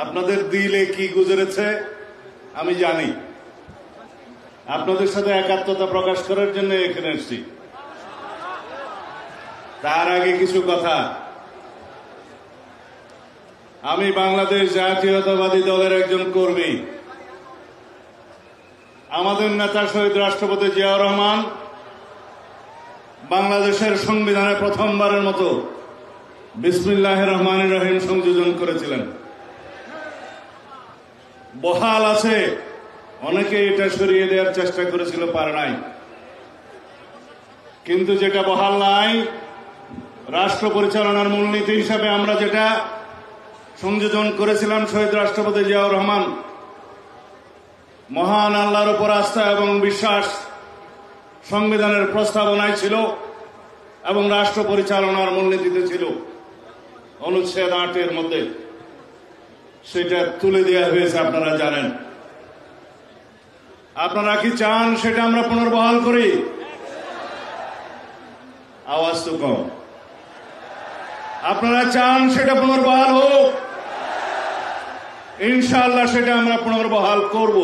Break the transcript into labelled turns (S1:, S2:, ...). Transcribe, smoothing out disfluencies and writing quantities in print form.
S1: আপনাদের দিলে কি গুজরেছে আমি জানি। আপনাদের সাথে একাত্মতা প্রকাশ করার জন্য এখানে এসেছি। তার আগে কিছু কথা। আমি বাংলাদেশ জাতীয়তাবাদী দলের একজন কর্মী। আমাদের নেতা শহীদ রাষ্ট্রপতি জিয়াউর রহমান বাংলাদেশের সংবিধানে প্রথমবারের মতো বিসমিল্লাহির রহমানির রহিম সংযোজন করেছিলেন। বহাল আছে, অনেকে এটা সরিয়ে দেওয়ার চেষ্টা করেছিল, পারে নাই। কিন্তু যেটা বহাল নাই, রাষ্ট্র পরিচালনার মূলনীতি হিসাবে আমরা যেটা সংযোজন করেছিলাম, শহীদ রাষ্ট্রপতি জিয়াউর রহমান মহান আল্লাহর উপর আস্থা এবং বিশ্বাস সংবিধানের প্রস্তাবনায় ছিল এবং রাষ্ট্র পরিচালনার মূলনীতিতে ছিল। অনুচ্ছেদ 8-এর মধ্যে সেটা তুলে দেওয়া হয়েছে, আপনারা জানেন। আপনারা কি চান সেটা আমরা পুনর্বহাল করি? আওয়াজ তো কম। আপনারা চান সেটা পুনর্বহাল হোক? ইনশাআল্লাহ সেটা আমরা পুনর্বহাল করব।